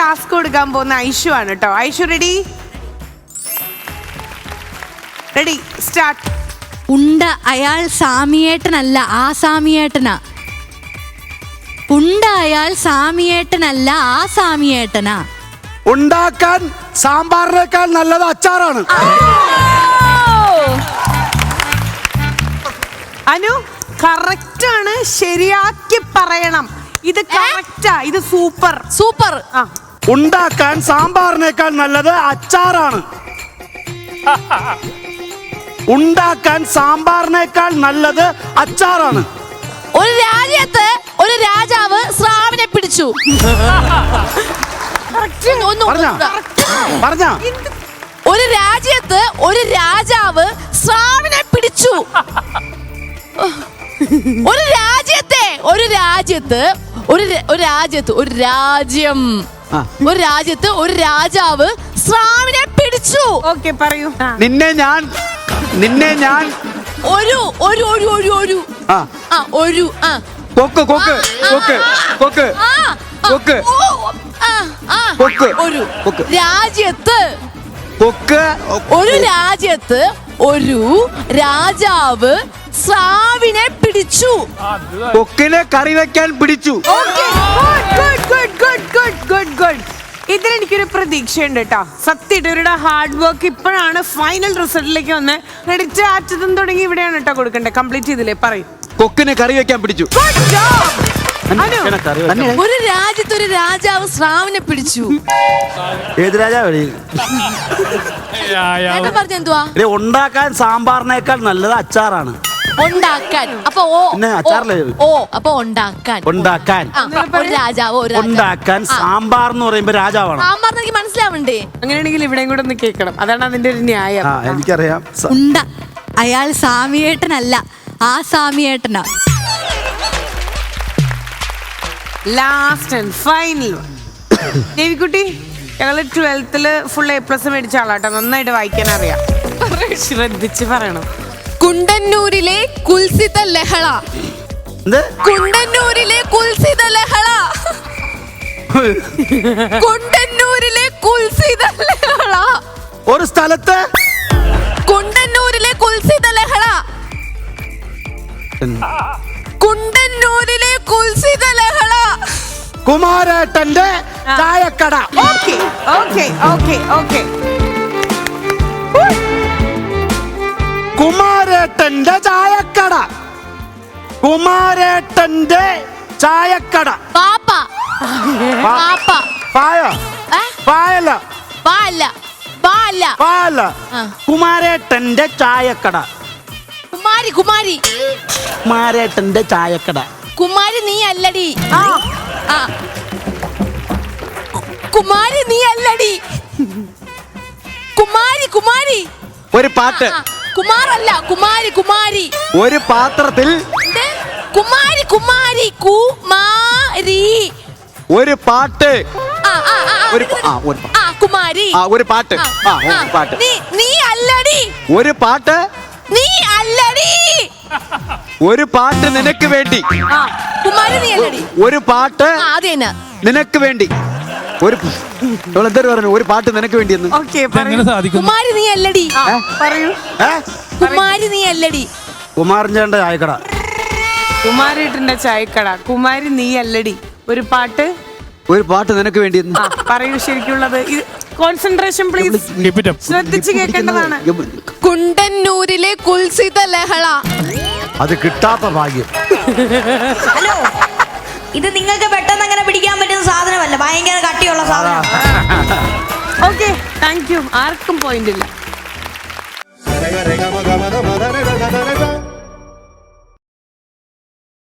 Task കൊടുക്കാൻ പോകുന്ന ഐഷു ആണ് കേട്ടോ. ഐഷു റെഡി? Ready, start. ഉണ്ട അയാൾ സാമിയേട്ടനല്ല ആസാമിയേട്ടനാ. ഉണ്ട അയാൾ സാമിയേട്ടനല്ല ആസാമിയേട്ടനാ. ഉണ്ടാക്കാൻ സാമ്പാറിനേക്കാൾ നല്ലത് അച്ചാറാണ്. അനു കറക്റ്റ് ആണ്, ശരിയാക്കി പറയണം. ഇത് കറക്റ്റാ, ഇത് സൂപ്പർ സൂപ്പർ. ഉണ്ടാക്കാൻ സാമ്പാറിനേക്കാൾ നല്ലത് അച്ചാറാണ്. ഉണ്ടാക്കാൻ സാമ്പാറിനേക്കാൾ നല്ലത് അച്ചാറാണ്. ഒരു രാജ്യത്ത് ഒരു രാജാവ് സ്രാവിനെ പിടിച്ചു. പറഞ്ഞ ഒരു രാജ്യത്ത് ഒരു രാജാവ് സ്രാവിനെ പിടിച്ചു. ഒരു രാജ്യത്തെ ഒരു രാജ്യത്ത് ഒരു രാജാവ് സ്രാവിനെ പിടിച്ചു. ഓക്കെ, പറയൂ. നിന്നെ ഞാൻ ഒരു ഒരു ഒരു ഒരു ഒരു ഒരു കൊക്ക് കൊക്ക് കൊക്ക് കൊക്ക് കൊക്ക് കൊക്ക് ഒരു രാജ്യത്ത് കൊക്ക് ഒരു രാജ്യത്ത് ഒരു രാജാവ് സ്രാവിനെ പിടിച്ചു. കൊക്കിനെ കറി വെക്കാൻ പിടിച്ചു. ഇതിലെനിക്കൊരു പ്രതീക്ഷയുണ്ട് കേട്ടോ. സത്യം ഇവരുടെ ഹാർഡ് വർക്ക് ഇപ്പോഴാണ് ഫൈനൽ റിസൾട്ടിലേക്ക് വന്ന്. ക്രെഡിറ്റ് ആറ്റതും തുടങ്ങി ഇവിടെയാണ് കേട്ടോ കൊടുക്കണ്ടേ. കംപ്ലീറ്റ് ചെയ്തില്ലേ? പറയും. കൊക്കിനെ കറി വെക്കാൻ പിടിച്ചു. ഒരു രാജ്യത്ത് ഒരു രാജാവ് സ്രാവിനെ പിടിച്ചു. ഏത് രാജാവ്? പറഞ്ഞെന്തുവാ? ഉണ്ടാക്കാൻ സാമ്പാറിനേക്കാൾ നല്ലത് അച്ചാറാണ്. ഉണ്ടാക്കാൻ അപ്പൊ അപ്പൊ ഉണ്ടാക്കാൻ ഒരു രാജാവ് ഉണ്ടാക്കാൻ സാമ്പാർ എന്ന് പറയുമ്പോ രാജാവാണ്. സാമ്പാർ എനിക്ക് മനസ്സിലാവണ്ടേ? അങ്ങനെയാണെങ്കിൽ ഇവിടെയും കൂടെ ഒന്ന് കേൾക്കണം. അതാണ് അതിന്റെ ഒരു ന്യായം. എനിക്കറിയാം. ഉണ്ട അയാൾ സാമിയേട്ടനല്ല ആസാമിയേട്ടനാ. ലാസ്റ്റ് ആൻഡ് ഫൈനൽ ദേവിക്കുട്ടി, ഞങ്ങള് 12th ഫുൾ A+ മേടിച്ച ആളാട്ടോ. നന്നായിട്ട് വായിക്കാൻ അറിയാം. ശ്രദ്ധിച്ച് പറയണം. കുണ്ടന്നൂരിലെ കുൽസിത ലഹള. കുണ്ടന്നൂരിലെ കുൽസിത ലഹള. കുണ്ടന്നൂരിലെ കുൽസിത ലഹള. ഒരു സ്ഥലത്ത് കുണ്ടന്നൂരിലെ കുൽസിത ലഹള. കുണ്ടന്നൂരിലെ കുൽസിത ലഹള. കുമാരേട്ടന്റെ ചായക്കട. Okay okay okay okay. കുമാരേട്ടന്റെ ചായക്കട. കുമാരേട്ടന്റെ ചായക്കട. പാപ്പ പാപ്പ പായ പായല പാല പാല പാല. കുമാരേട്ടന്റെ ചായക്കട. കുമാരി കുമാരി കുമാരേട്ടന്റെ ചായക്കട. കുമാരി നീ അല്ലടി. കുമാരി നീ അല്ലടി. കുമാരി കുമാരി. ഒരു പാട്ട്. കുമാറല്ല കുമാരി കുമാരി. ഒരു പാത്രത്തിൽ കുമാരി കുമാരി കുമാരി. ഒരു പാട്ട്. കുമാരി ഒരു പാട്ട്. പാട്ട്. നീ അല്ലടി. ഒരു പാട്ട്. നീ അല്ലടി. ഒരു പാട്ട് നിനക്ക് വേണ്ടി. കുമാരി നീ അല്ലടി. ഒരു പാട്ട് നിനക്ക് വേണ്ടി. ഒരു പറഞ്ഞു ഒരു പാട്ട് നിനക്ക് വേണ്ടി എന്ന്. കുമാരി നീ അല്ലടി. പറയൂ. കുമാരി നീ അല്ലടി. കുമാരന്റെ ചായക്കട. കുമാരേട്ടന്റെ ചായക്കട. കുമാരി നീ അല്ലടി. ഒരു പാട്ട്. ഒരു പാട്ട് നിനക്ക് വേണ്ടി. പറയൂ ശരിക്കുള്ളത്. Concentration please. ശ്രദ്ധിച്ച് കേൾക്കേണ്ടതാണ്. കുണ്ടന്നൂരിലെ കുൽസിത ലഹള. അത് കിട്ടാത്ത ഭാഗ്യം. ഹലോ, ഇത് നിങ്ങൾക്ക് പെട്ടെന്ന് അങ്ങനെ പിടിക്കാൻ പറ്റുന്ന സാധനമല്ല. ഭയങ്കര കട്ടിയുള്ള സാധനം. Okay, thank you. ആർക്കും പോയിന്റ് ഇല്ല.